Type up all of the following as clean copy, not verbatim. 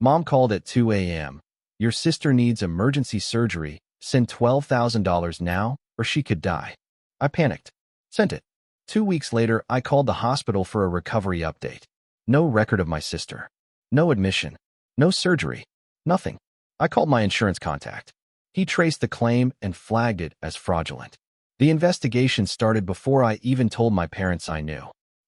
Mom called at 2 a.m. Your sister needs emergency surgery. Send $12,000 now, or she could die. I panicked. Sent it. 2 weeks later, I called the hospital for a recovery update. No record of my sister. No admission. No surgery. Nothing. I called my insurance contact. He traced the claim and flagged it as fraudulent. The investigation started before I even told my parents I knew.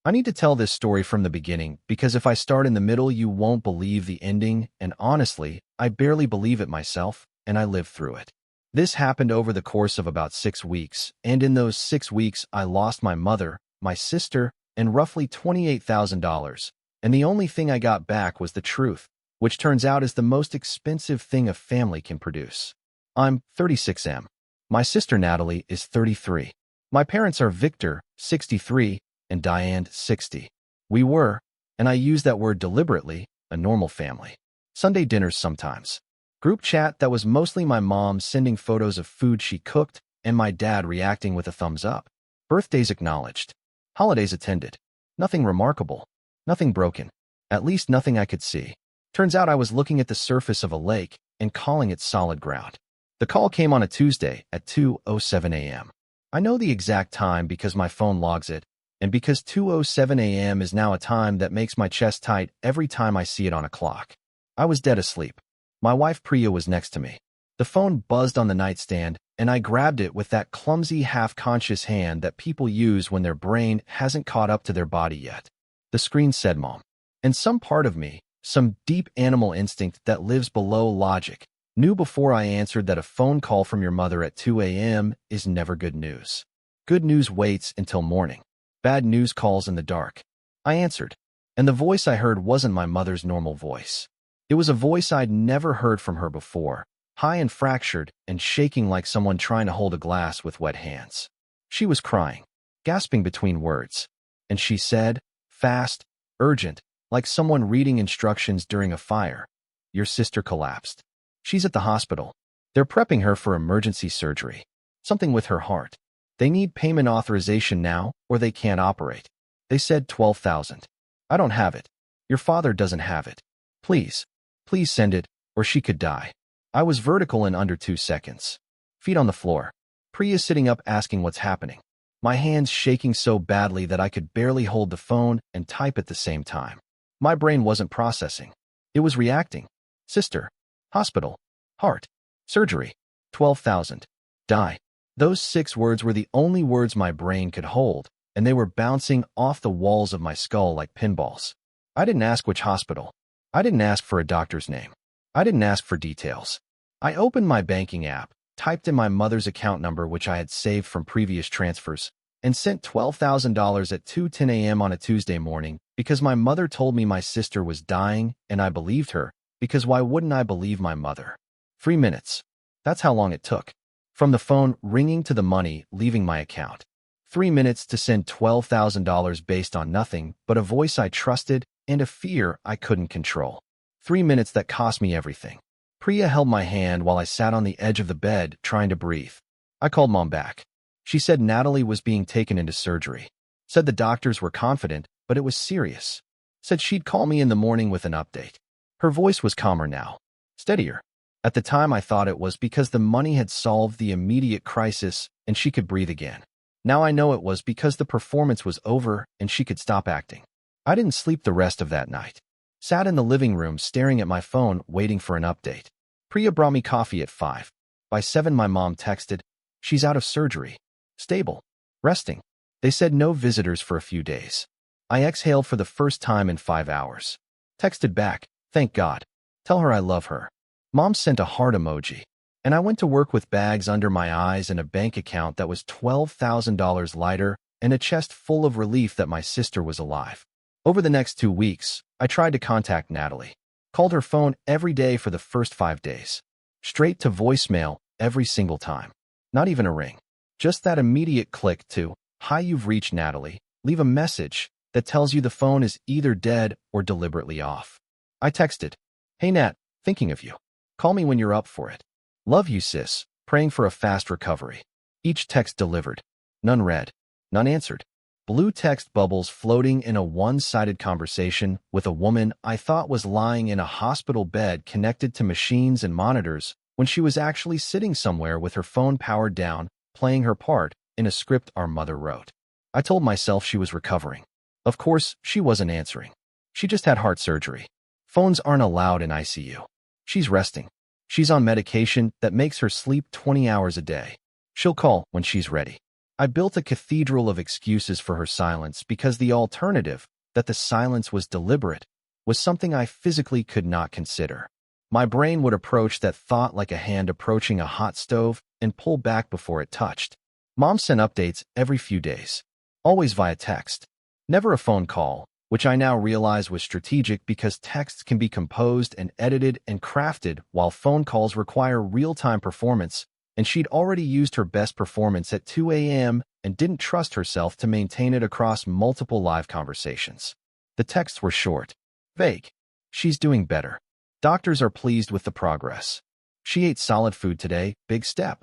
I need to tell this story from the beginning because if I start in the middle, you won't believe the ending, and honestly, I barely believe it myself, and I lived through it. This happened over the course of about 6 weeks, and in those 6 weeks, I lost my mother, my sister, and roughly $28,000, and the only thing I got back was the truth, which turns out is the most expensive thing a family can produce. I'm 36M. My sister Natalie is 33. My parents are Victor, 63, and Diane, 60. We were, and I use that word deliberately, a normal family. Sunday dinners sometimes. Group chat that was mostly my mom sending photos of food she cooked and my dad reacting with a thumbs up. Birthdays acknowledged. Holidays attended. Nothing remarkable. Nothing broken. At least nothing I could see. Turns out I was looking at the surface of a lake and calling it solid ground. The call came on a Tuesday at 2:07 a.m. I know the exact time because my phone logs it, and because 2:07 a.m. is now a time that makes my chest tight every time I see it on a clock. I was dead asleep. My wife Priya was next to me. The phone buzzed on the nightstand, and I grabbed it with that clumsy half-conscious hand that people use when their brain hasn't caught up to their body yet. The screen said Mom. And some part of me, some deep animal instinct that lives below logic, knew before I answered that a phone call from your mother at 2 a.m. is never good news. Good news waits until morning. Bad news calls in the dark. I answered, and the voice I heard wasn't my mother's normal voice. It was a voice I'd never heard from her before, high and fractured and shaking like someone trying to hold a glass with wet hands. She was crying, gasping between words, and she said, fast, urgent, like someone reading instructions during a fire, "Your sister collapsed. She's at the hospital. They're prepping her for emergency surgery. Something with her heart. They need payment authorization now, or they can't operate. They said 12,000. I don't have it. Your father doesn't have it. Please, please send it, or she could die." I was vertical in under 2 seconds. Feet on the floor. Priya sitting up asking what's happening. My hands shaking so badly that I could barely hold the phone and type at the same time. My brain wasn't processing. It was reacting. Sister. Hospital. Heart. Surgery. 12,000. Die. Those 6 words were the only words my brain could hold, and they were bouncing off the walls of my skull like pinballs. I didn't ask which hospital. I didn't ask for a doctor's name. I didn't ask for details. I opened my banking app, typed in my mother's account number which I had saved from previous transfers, and sent $12,000 at 2:10 a.m. on a Tuesday morning because my mother told me my sister was dying, and I believed her, because why wouldn't I believe my mother? 3 minutes. That's how long it took. From the phone ringing to the money leaving my account. 3 minutes to send $12,000 based on nothing but a voice I trusted and a fear I couldn't control. 3 minutes that cost me everything. Priya held my hand while I sat on the edge of the bed trying to breathe. I called Mom back. She said Natalie was being taken into surgery. Said the doctors were confident, but it was serious. Said she'd call me in the morning with an update. Her voice was calmer now. Steadier. At the time I thought it was because the money had solved the immediate crisis and she could breathe again. Now I know it was because the performance was over and she could stop acting. I didn't sleep the rest of that night. Sat in the living room staring at my phone waiting for an update. Priya brought me coffee at 5. By 7 my mom texted, "She's out of surgery. Stable. Resting." They said no visitors for a few days. I exhaled for the first time in 5 hours. Texted back, "Thank God. Tell her I love her." Mom sent a heart emoji. And I went to work with bags under my eyes and a bank account that was $12,000 lighter and a chest full of relief that my sister was alive. Over the next 2 weeks, I tried to contact Natalie. Called her phone every day for the first 5 days. Straight to voicemail every single time. Not even a ring. Just that immediate click to, "Hi, you've reached Natalie. Leave a message," that tells you the phone is either dead or deliberately off. I texted, "Hey Nat, thinking of you. Call me when you're up for it. Love you sis, praying for a fast recovery." Each text delivered. None read. None answered. Blue text bubbles floating in a one-sided conversation with a woman I thought was lying in a hospital bed connected to machines and monitors when she was actually sitting somewhere with her phone powered down, playing her part in a script our mother wrote. I told myself she was recovering. Of course, she wasn't answering. She just had heart surgery. Phones aren't allowed in ICU. She's resting. She's on medication that makes her sleep 20 hours a day. She'll call when she's ready. I built a cathedral of excuses for her silence because the alternative, that the silence was deliberate, was something I physically could not consider. My brain would approach that thought like a hand approaching a hot stove and pull back before it touched. Mom sent updates every few days, always via text. Never a phone call, which I now realize was strategic because texts can be composed and edited and crafted while phone calls require real-time performance, and she'd already used her best performance at 2 a.m. and didn't trust herself to maintain it across multiple live conversations. The texts were short, vague. She's doing better. Doctors are pleased with the progress. She ate solid food today, big step.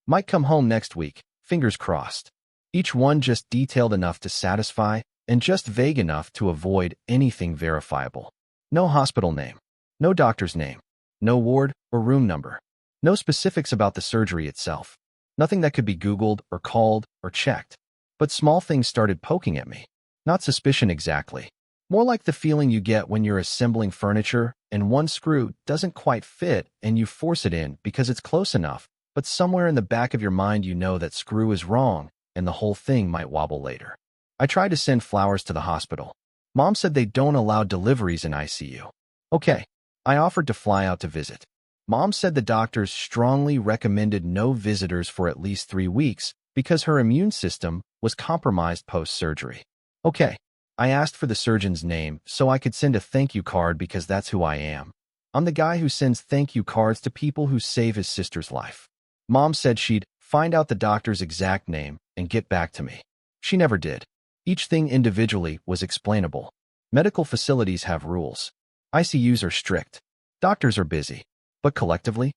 Might come home next week, fingers crossed. Each one just detailed enough to satisfy and just vague enough to avoid anything verifiable. No hospital name, no doctor's name, no ward or room number. No specifics about the surgery itself. Nothing that could be Googled or called or checked. But small things started poking at me. Not suspicion exactly. More like the feeling you get when you're assembling furniture and one screw doesn't quite fit and you force it in because it's close enough, but somewhere in the back of your mind you know that screw is wrong and the whole thing might wobble later. I tried to send flowers to the hospital. Mom said they don't allow deliveries in ICU. Okay, I offered to fly out to visit. Mom said the doctors strongly recommended no visitors for at least 3 weeks because her immune system was compromised post-surgery. Okay, I asked for the surgeon's name so I could send a thank you card because that's who I am. I'm the guy who sends thank you cards to people who save his sister's life. Mom said she'd find out the doctor's exact name and get back to me. She never did. Each thing individually was explainable. Medical facilities have rules. ICUs are strict. Doctors are busy. But collectively,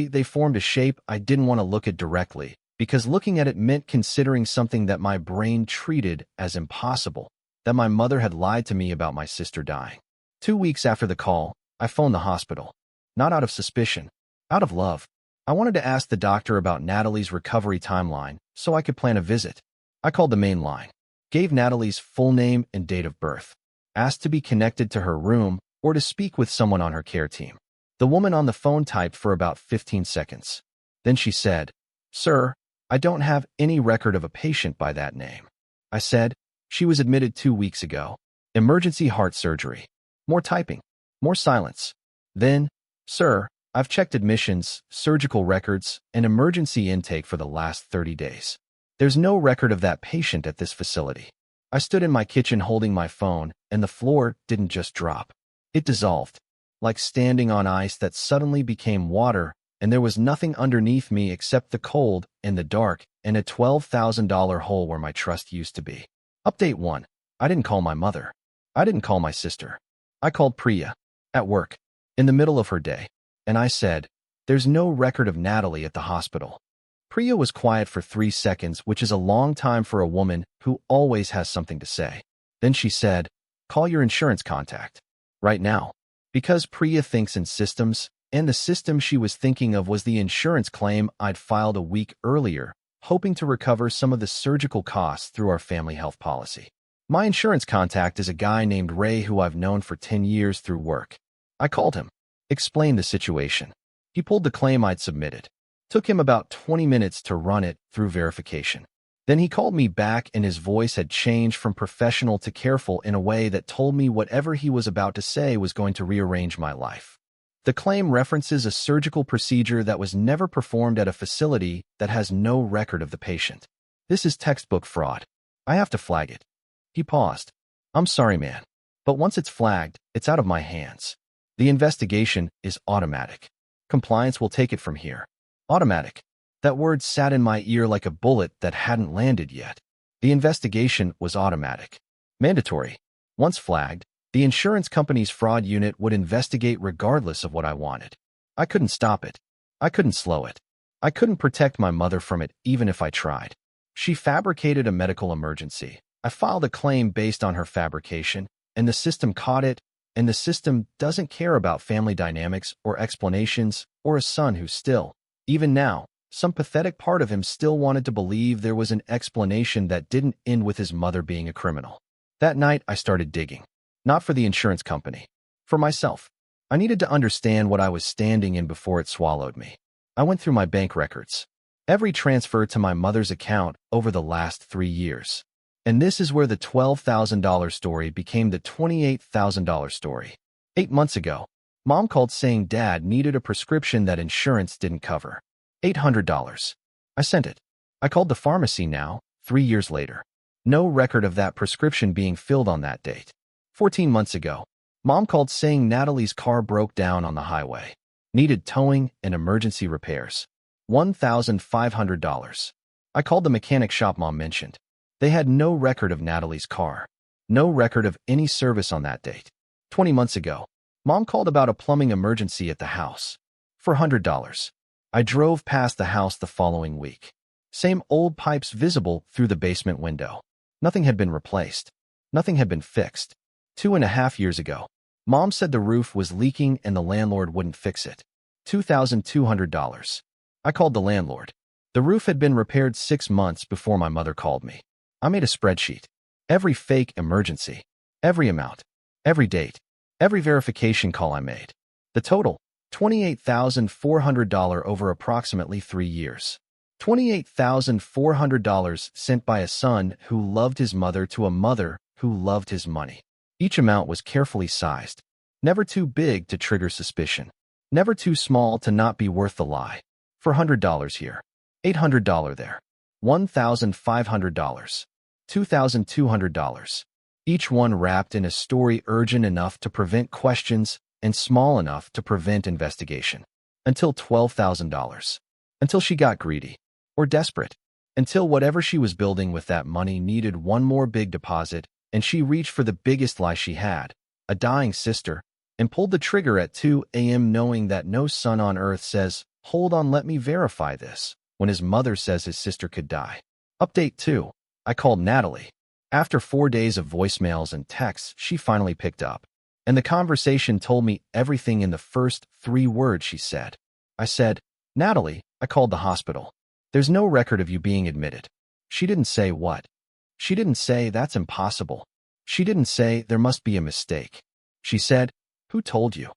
they formed a shape I didn't want to look at directly, because looking at it meant considering something that my brain treated as impossible, that my mother had lied to me about my sister dying. 2 weeks after the call, I phoned the hospital. Not out of suspicion, out of love. I wanted to ask the doctor about Natalie's recovery timeline so I could plan a visit. I called the main line, gave Natalie's full name and date of birth, asked to be connected to her room or to speak with someone on her care team. The woman on the phone typed for about 15 seconds. Then she said, "Sir, I don't have any record of a patient by that name." I said, "She was admitted 2 weeks ago. Emergency heart surgery." More typing. More silence. Then, "Sir, I've checked admissions, surgical records, and emergency intake for the last 30 days. There's no record of that patient at this facility." I stood in my kitchen holding my phone, and the floor didn't just drop. It dissolved. Like standing on ice that suddenly became water, and there was nothing underneath me except the cold and the dark and a $12,000 hole where my trust used to be. Update 1. I didn't call my mother. I didn't call my sister. I called Priya, at work, in the middle of her day, and I said, "There's no record of Natalie at the hospital." Priya was quiet for 3 seconds, which is a long time for a woman who always has something to say. Then she said, "Call your insurance contact. Right now." Because Priya thinks in systems, and the system she was thinking of was the insurance claim I'd filed a week earlier, hoping to recover some of the surgical costs through our family health policy. My insurance contact is a guy named Ray who I've known for 10 years through work. I called him, explained the situation. He pulled the claim I'd submitted. Took him about 20 minutes to run it through verification. Then he called me back and his voice had changed from professional to careful in a way that told me whatever he was about to say was going to rearrange my life. The claim references a surgical procedure that was never performed at a facility that has no record of the patient. This is textbook fraud. I have to flag it. He paused. "I'm sorry, man. But once it's flagged, it's out of my hands. The investigation is automatic. Compliance will take it from here." Automatic. That word sat in my ear like a bullet that hadn't landed yet. The investigation was automatic. Mandatory. Once flagged, the insurance company's fraud unit would investigate regardless of what I wanted. I couldn't stop it. I couldn't slow it. I couldn't protect my mother from it even if I tried. She fabricated a medical emergency. I filed a claim based on her fabrication, and the system caught it, and the system doesn't care about family dynamics or explanations or a son who still, even now, some pathetic part of him still wanted to believe there was an explanation that didn't end with his mother being a criminal. That night, I started digging. Not for the insurance company. For myself. I needed to understand what I was standing in before it swallowed me. I went through my bank records. Every transfer to my mother's account over the last 3 years. And this is where the $12,000 story became the $28,000 story. 8 months ago, Mom called saying Dad needed a prescription that insurance didn't cover. $800. I sent it. I called the pharmacy now, 3 years later. No record of that prescription being filled on that date. 14 months ago, Mom called saying Natalie's car broke down on the highway. Needed towing and emergency repairs. $1,500. I called the mechanic shop Mom mentioned. They had no record of Natalie's car. No record of any service on that date. 20 months ago, Mom called about a plumbing emergency at the house. For $100. I drove past the house the following week. Same old pipes visible through the basement window. Nothing had been replaced. Nothing had been fixed. 2.5 years ago, Mom said the roof was leaking and the landlord wouldn't fix it. $2,200. I called the landlord. The roof had been repaired 6 months before my mother called me. I made a spreadsheet. Every fake emergency. Every amount. Every date. Every verification call I made. The total, $28,400 over approximately 3 years. $28,400 sent by a son who loved his mother to a mother who loved his money. Each amount was carefully sized. Never too big to trigger suspicion. Never too small to not be worth the lie. For $100 here. $800 there. $1,500. $2,200. Each one wrapped in a story urgent enough to prevent questions and small enough to prevent investigation. Until $12,000. Until she got greedy. Or desperate. Until whatever she was building with that money needed one more big deposit, and she reached for the biggest lie she had, a dying sister, and pulled the trigger at 2 a.m. knowing that no son on earth says, "Hold on, let me verify this," when his mother says his sister could die. Update 2. I called Natalie. After 4 days of voicemails and texts, she finally picked up. And the conversation told me everything in the first 3 words she said. I said, "Natalie, I called the hospital. There's no record of you being admitted." She didn't say what. She didn't say that's impossible. She didn't say there must be a mistake. She said, "Who told you?"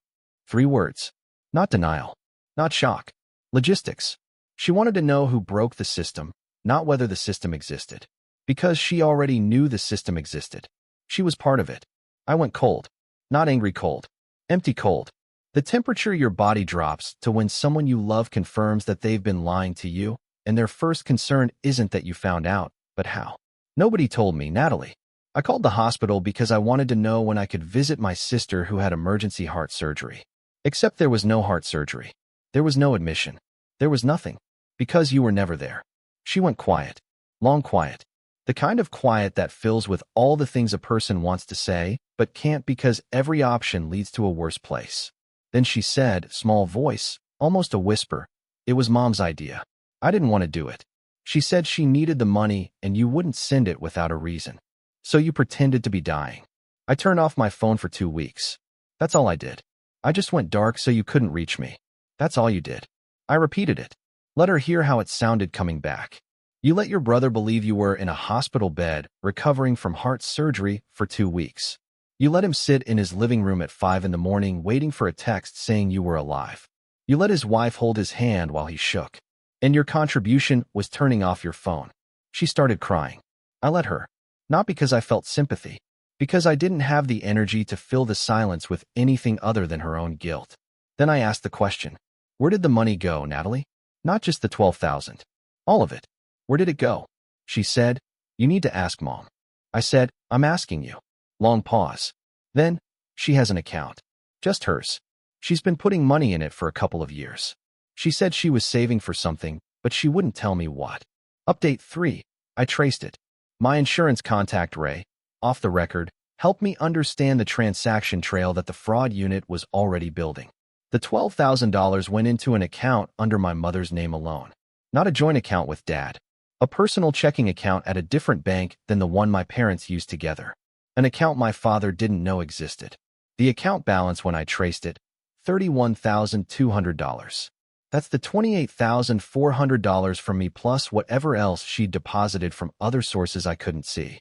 3 words. Not denial. Not shock. Logistics. She wanted to know who broke the system, not whether the system existed. Because she already knew the system existed. She was part of it. I went cold. Not angry cold. Empty cold. The temperature your body drops to when someone you love confirms that they've been lying to you, and their first concern isn't that you found out, but how. Nobody told me, Natalie. I called the hospital because I wanted to know when I could visit my sister who had emergency heart surgery. Except there was no heart surgery. There was no admission. There was nothing. Because you were never there. She went quiet. Long quiet. The kind of quiet that fills with all the things a person wants to say, but can't because every option leads to a worse place. Then she said, small voice, almost a whisper, "It was Mom's idea. I didn't want to do it. She said she needed the money and you wouldn't send it without a reason. So you pretended to be dying." I turned off my phone for 2 weeks. That's all I did. I just went dark so you couldn't reach me. That's all you did. I repeated it. Let her hear how it sounded coming back. You let your brother believe you were in a hospital bed, recovering from heart surgery for 2 weeks. You let him sit in his living room at 5 in the morning waiting for a text saying you were alive. You let his wife hold his hand while he shook. And your contribution was turning off your phone. She started crying. I let her. Not because I felt sympathy. Because I didn't have the energy to fill the silence with anything other than her own guilt. Then I asked the question. Where did the money go, Natalie? Not just the $12,000. All of it. Where did it go? She said, "You need to ask Mom." I said, "I'm asking you." Long pause. Then, she has an account. Just hers. She's been putting money in it for a couple of years. She said she was saving for something, but she wouldn't tell me what. Update 3. I traced it. My insurance contact, Ray, off the record, helped me understand the transaction trail that the fraud unit was already building. The $12,000 went into an account under my mother's name alone. Not a joint account with Dad. A personal checking account at a different bank than the one my parents used together. An account my father didn't know existed. The account balance when I traced it, $31,200. That's the $28,400 from me plus whatever else she'd deposited from other sources I couldn't see.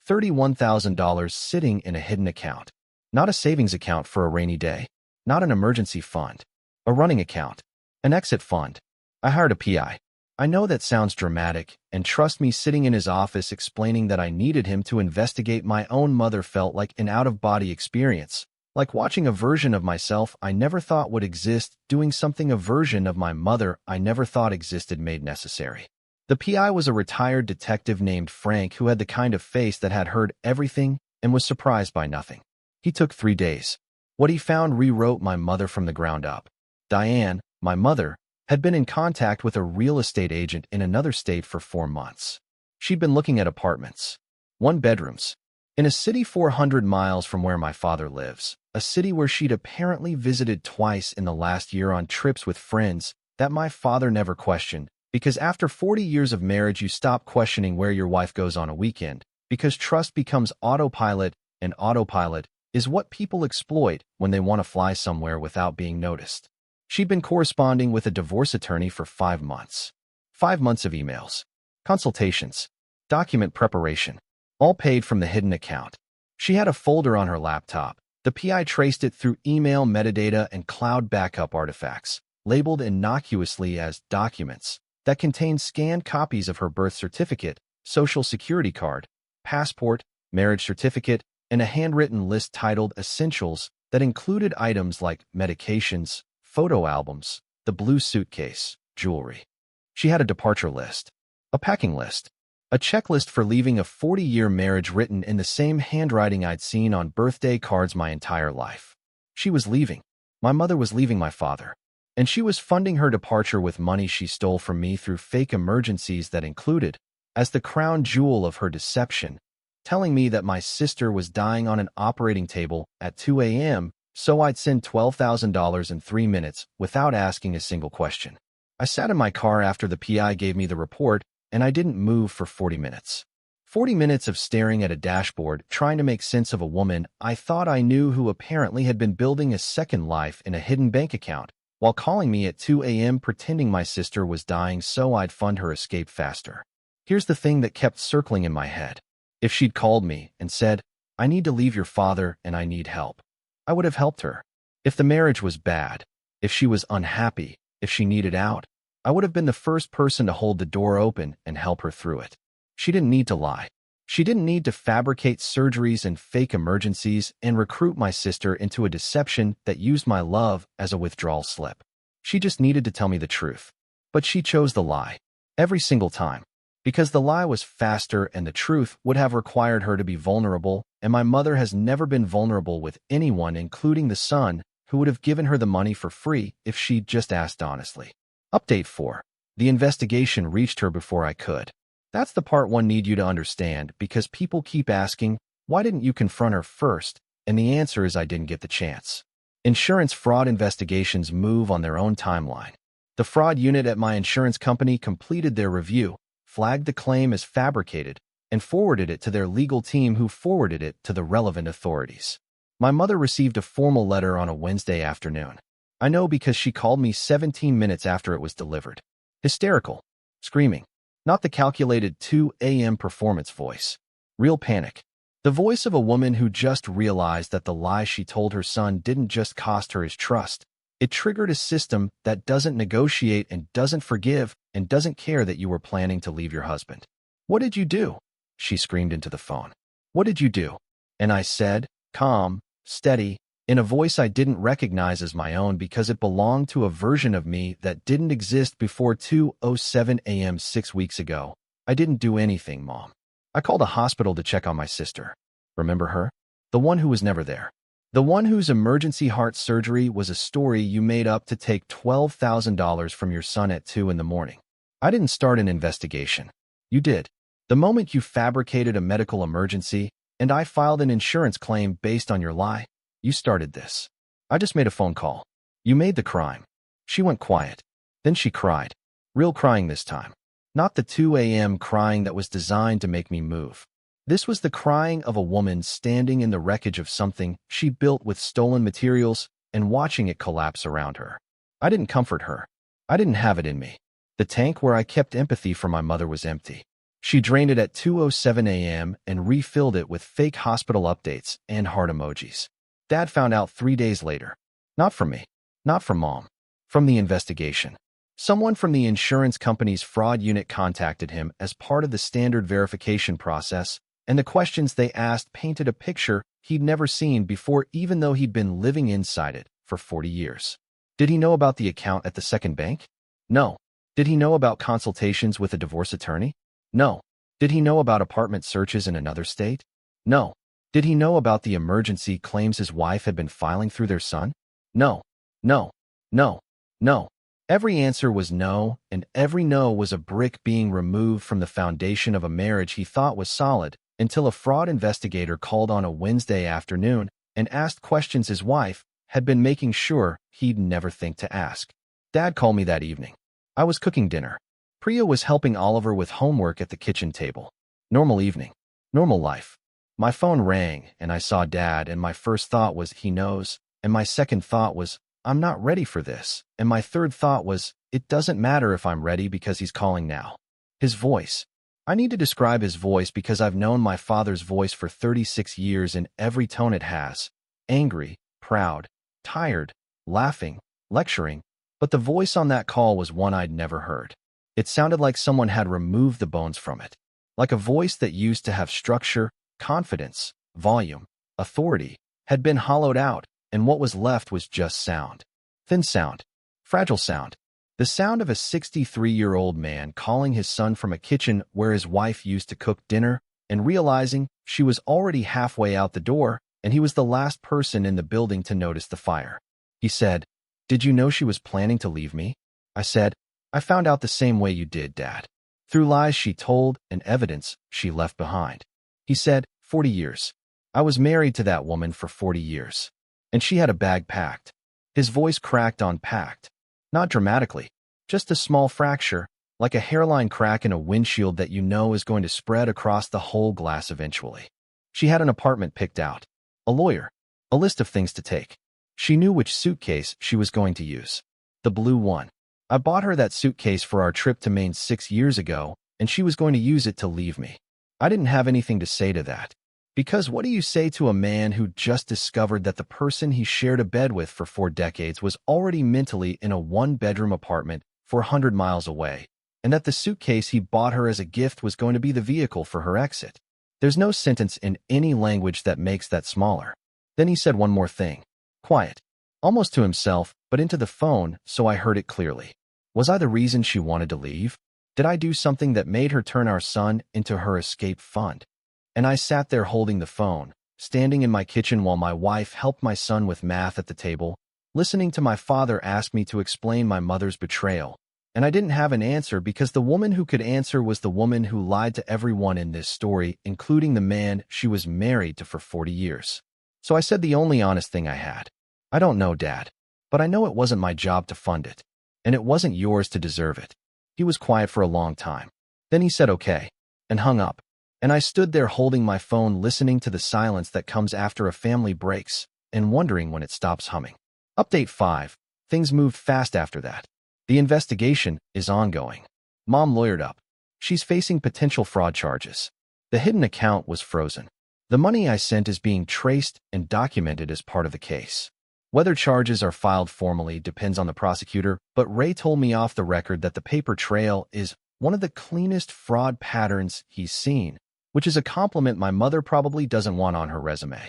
$31,000 sitting in a hidden account. Not a savings account for a rainy day. Not an emergency fund. A running account. An exit fund. I hired a PI. I know that sounds dramatic, and trust me, sitting in his office explaining that I needed him to investigate my own mother felt like an out-of-body experience, like watching a version of myself I never thought would exist, doing something a version of my mother I never thought existed made necessary. The PI was a retired detective named Frank who had the kind of face that had heard everything and was surprised by nothing. He took 3 days. What he found rewrote my mother from the ground up. Diane, my mother, had been in contact with a real estate agent in another state for 4 months. She'd been looking at apartments, 1-bedrooms, in a city 400 miles from where my father lives, a city where she'd apparently visited twice in the last year on trips with friends that my father never questioned, because after 40 years of marriage you stop questioning where your wife goes on a weekend, because trust becomes autopilot, and autopilot is what people exploit when they want to fly somewhere without being noticed. She'd been corresponding with a divorce attorney for 5 months. 5 months of emails, consultations, document preparation, all paid from the hidden account. She had a folder on her laptop. The PI traced it through email metadata and cloud backup artifacts, labeled innocuously as documents, that contained scanned copies of her birth certificate, social security card, passport, marriage certificate, and a handwritten list titled Essentials that included items like medications, photo albums, the blue suitcase, jewelry. She had a departure list, a packing list, a checklist for leaving a 40-year marriage written in the same handwriting I'd seen on birthday cards my entire life. She was leaving. My mother was leaving my father. And she was funding her departure with money she stole from me through fake emergencies that included, as the crown jewel of her deception, telling me that my sister was dying on an operating table at 2 a.m., so I'd send $12,000 in 3 minutes without asking a single question. I sat in my car after the PI gave me the report, and I didn't move for 40 minutes. 40 minutes of staring at a dashboard, trying to make sense of a woman I thought I knew who apparently had been building a second life in a hidden bank account, while calling me at 2 a.m. pretending my sister was dying so I'd fund her escape faster. Here's the thing that kept circling in my head. If she'd called me and said, "I need to leave your father and I need help," I would have helped her. If the marriage was bad, if she was unhappy, if she needed out, I would have been the first person to hold the door open and help her through it. She didn't need to lie. She didn't need to fabricate surgeries and fake emergencies and recruit my sister into a deception that used my love as a withdrawal slip. She just needed to tell me the truth. But she chose the lie. Every single time. Because the lie was faster and the truth would have required her to be vulnerable, and my mother has never been vulnerable with anyone, including the son, who would have given her the money for free if she'd just asked honestly. Update 4. The investigation reached her before I could. That's the part one need you to understand, because people keep asking, why didn't you confront her first? And the answer is I didn't get the chance. Insurance fraud investigations move on their own timeline. The fraud unit at my insurance company completed their review, flagged the claim as fabricated, and forwarded it to their legal team who forwarded it to the relevant authorities. My mother received a formal letter on a Wednesday afternoon. I know because she called me 17 minutes after it was delivered. Hysterical. Screaming. Not the calculated 2 a.m. performance voice. Real panic. The voice of a woman who just realized that the lie she told her son didn't just cost her his trust. It triggered a system that doesn't negotiate and doesn't forgive and doesn't care that you were planning to leave your husband. "What did you do?" she screamed into the phone. "What did you do?" And I said, calm, steady, in a voice I didn't recognize as my own because it belonged to a version of me that didn't exist before 2:07 a.m. 6 weeks ago. "I didn't do anything, Mom. I called a hospital to check on my sister. Remember her? The one who was never there. The one whose emergency heart surgery was a story you made up to take $12,000 from your son at 2 in the morning. I didn't start an investigation. You did. The moment you fabricated a medical emergency, and I filed an insurance claim based on your lie, you started this. I just made a phone call. You made the crime." She went quiet. Then she cried. Real crying this time. Not the 2 a.m. crying that was designed to make me move. This was the crying of a woman standing in the wreckage of something she built with stolen materials and watching it collapse around her. I didn't comfort her. I didn't have it in me. The tank where I kept empathy for my mother was empty. She drained it at 2:07 a.m. and refilled it with fake hospital updates and heart emojis. Dad found out 3 days later. Not from me. Not from Mom. From the investigation. Someone from the insurance company's fraud unit contacted him as part of the standard verification process, and the questions they asked painted a picture he'd never seen before, even though he'd been living inside it for 40 years. Did he know about the account at the second bank? No. Did he know about consultations with a divorce attorney? No. Did he know about apartment searches in another state? No. Did he know about the emergency claims his wife had been filing through their son? No. No. No. No. Every answer was no, and every no was a brick being removed from the foundation of a marriage he thought was solid, until a fraud investigator called on a Wednesday afternoon and asked questions his wife had been making sure he'd never think to ask. Dad called me that evening. I was cooking dinner. Priya was helping Oliver with homework at the kitchen table. Normal evening. Normal life. My phone rang, and I saw Dad, and my first thought was, he knows, and my second thought was, I'm not ready for this, and my third thought was, it doesn't matter if I'm ready because he's calling now. His voice. I need to describe his voice because I've known my father's voice for 36 years in every tone it has. Angry, proud, tired, laughing, lecturing, but the voice on that call was one I'd never heard. It sounded like someone had removed the bones from it. Like a voice that used to have structure, confidence, volume, authority, had been hollowed out, and what was left was just sound. Thin sound. Fragile sound. The sound of a 63-year-old man calling his son from a kitchen where his wife used to cook dinner and realizing she was already halfway out the door and he was the last person in the building to notice the fire. He said, "Did you know she was planning to leave me?" I said, "I found out the same way you did, Dad. Through lies she told and evidence she left behind." He said, 40 years. I was married to that woman for 40 years. And she had a bag packed. His voice cracked on packed. Not dramatically, just a small fracture, like a hairline crack in a windshield that you know is going to spread across the whole glass eventually. She had an apartment picked out, a lawyer, a list of things to take. She knew which suitcase she was going to use. The blue one. I bought her that suitcase for our trip to Maine 6 years ago, and she was going to use it to leave me. I didn't have anything to say to that. Because what do you say to a man who just discovered that the person he shared a bed with for 4 decades was already mentally in a one-bedroom apartment 400 miles away, and that the suitcase he bought her as a gift was going to be the vehicle for her exit? There's no sentence in any language that makes that smaller. Then he said one more thing. Quiet. Almost to himself, but into the phone, so I heard it clearly. Was I the reason she wanted to leave? Did I do something that made her turn our son into her escape fund? And I sat there holding the phone, standing in my kitchen while my wife helped my son with math at the table, listening to my father ask me to explain my mother's betrayal. And I didn't have an answer because the woman who could answer was the woman who lied to everyone in this story, including the man she was married to for 40 years. So I said the only honest thing I had. I don't know, Dad, but I know it wasn't my job to fund it, and it wasn't yours to deserve it. He was quiet for a long time. Then he said okay, and hung up. And I stood there holding my phone, listening to the silence that comes after a family breaks and wondering when it stops humming. Update 5. Things moved fast after that. The investigation is ongoing. Mom lawyered up. She's facing potential fraud charges. The hidden account was frozen. The money I sent is being traced and documented as part of the case. Whether charges are filed formally depends on the prosecutor, but Ray told me off the record that the paper trail is one of the cleanest fraud patterns he's seen, which is a compliment my mother probably doesn't want on her resume.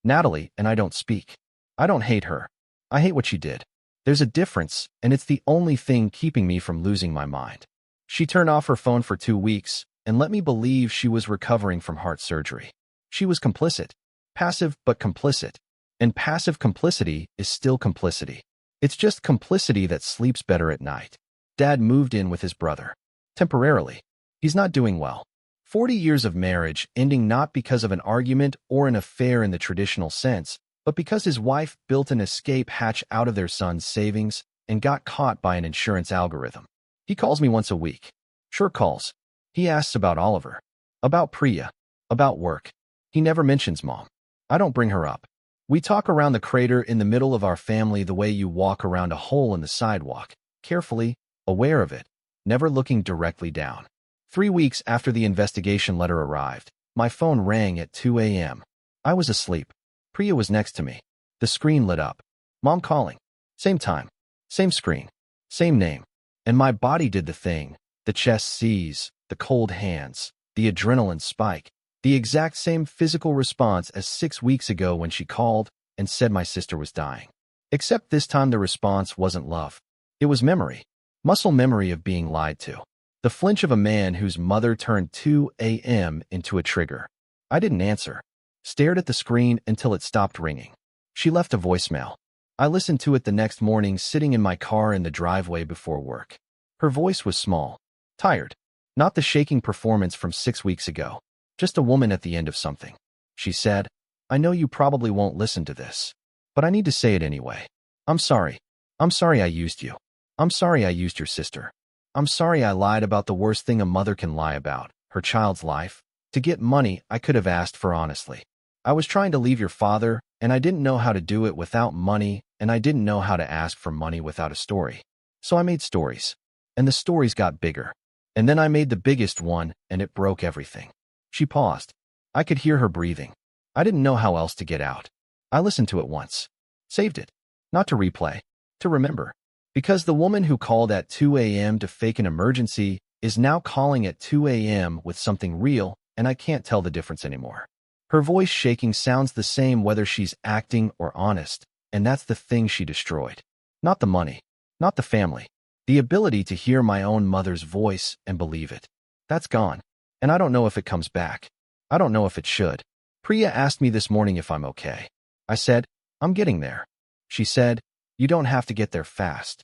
Natalie and I don't speak. I don't hate her. I hate what she did. There's a difference, and it's the only thing keeping me from losing my mind. She turned off her phone for 2 weeks and let me believe she was recovering from heart surgery. She was complicit. Passive but complicit. And passive complicity is still complicity. It's just complicity that sleeps better at night. Dad moved in with his brother. Temporarily. He's not doing well. 40 years of marriage ending not because of an argument or an affair in the traditional sense, but because his wife built an escape hatch out of their son's savings and got caught by an insurance algorithm. He calls me once a week. Sure calls. He asks about Oliver, about Priya, about work. He never mentions Mom. I don't bring her up. We talk around the crater in the middle of our family the way you walk around a hole in the sidewalk, carefully, aware of it, never looking directly down. 3 weeks after the investigation letter arrived, my phone rang at 2 a.m. I was asleep. Priya was next to me. The screen lit up. Mom calling. Same time. Same screen. Same name. And my body did the thing. The chest seize, the cold hands, the adrenaline spike. The exact same physical response as 6 weeks ago when she called and said my sister was dying. Except this time the response wasn't love. It was memory. Muscle memory of being lied to. The flinch of a man whose mother turned 2 a.m. into a trigger. I didn't answer. Stared at the screen until it stopped ringing. She left a voicemail. I listened to it the next morning sitting in my car in the driveway before work. Her voice was small, tired. Not the shaking performance from 6 weeks ago. Just a woman at the end of something. She said, I know you probably won't listen to this, but I need to say it anyway. I'm sorry. I'm sorry I used you. I'm sorry I used your sister. I'm sorry I lied about the worst thing a mother can lie about, her child's life. To get money I could have asked for honestly. I was trying to leave your father, and I didn't know how to do it without money, and I didn't know how to ask for money without a story. So I made stories. And the stories got bigger. And then I made the biggest one, and it broke everything. She paused. I could hear her breathing. I didn't know how else to get out. I listened to it once. Saved it. Not to replay. To remember. Because the woman who called at 2 a.m. to fake an emergency is now calling at 2 a.m. with something real, and I can't tell the difference anymore. Her voice shaking sounds the same whether she's acting or honest, and that's the thing she destroyed. Not the money. Not the family. The ability to hear my own mother's voice and believe it. That's gone. And I don't know if it comes back. I don't know if it should. Priya asked me this morning if I'm okay. I said, I'm getting there. She said, you don't have to get there fast.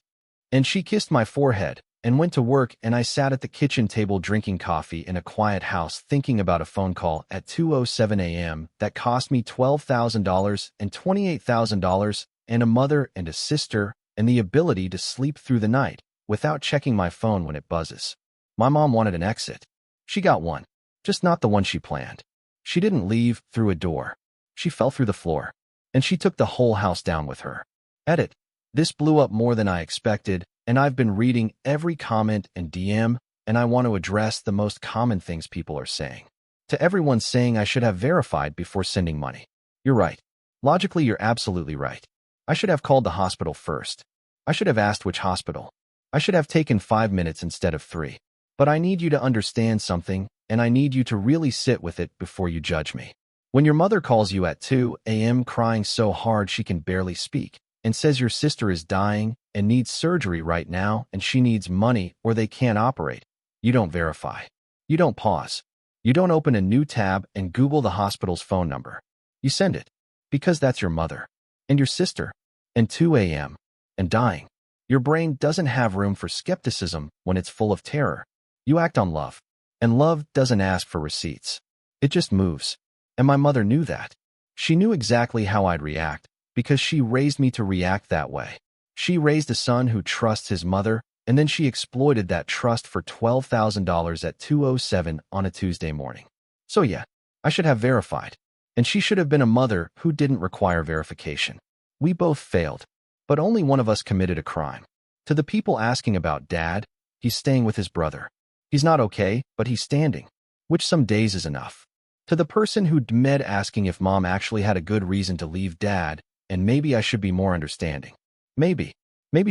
And she kissed my forehead and went to work, and I sat at the kitchen table drinking coffee in a quiet house thinking about a phone call at 2:07 a.m. that cost me $12,000 and $28,000 and a mother and a sister and the ability to sleep through the night without checking my phone when it buzzes. My mom wanted an exit. She got one, just not the one she planned. She didn't leave through a door. She fell through the floor, and she took the whole house down with her. Edit. This blew up more than I expected, and I've been reading every comment and DM, and I want to address the most common things people are saying. To everyone saying I should have verified before sending money. You're right. Logically, you're absolutely right. I should have called the hospital first. I should have asked which hospital. I should have taken 5 minutes instead of 3. But I need you to understand something, and I need you to really sit with it before you judge me. When your mother calls you at 2 a.m. crying so hard she can barely speak, and says your sister is dying and needs surgery right now and she needs money or they can't operate, you don't verify. You don't pause. You don't open a new tab and Google the hospital's phone number. You send it. Because that's your mother. And your sister. And 2 a.m. And dying. Your brain doesn't have room for skepticism when it's full of terror. You act on love. And love doesn't ask for receipts. It just moves. And my mother knew that. She knew exactly how I'd react, because she raised me to react that way. She raised a son who trusts his mother, and then she exploited that trust for $12,000 at 2:07 on a Tuesday morning. So yeah, I should have verified. And she should have been a mother who didn't require verification. We both failed, but only one of us committed a crime. To the people asking about Dad, he's staying with his brother. He's not okay, but he's standing, which some days is enough. To the person who DM'd asking if Mom actually had a good reason to leave Dad, and maybe I should be more understanding. Maybe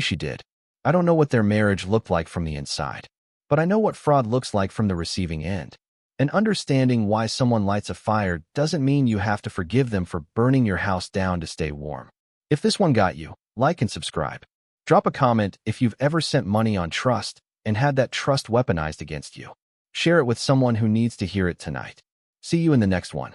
she did. I don't know what their marriage looked like from the inside, but I know what fraud looks like from the receiving end. And understanding why someone lights a fire doesn't mean you have to forgive them for burning your house down to stay warm. If this one got you, like and subscribe. Drop a comment if you've ever sent money on trust and had that trust weaponized against you. Share it with someone who needs to hear it tonight. See you in the next one.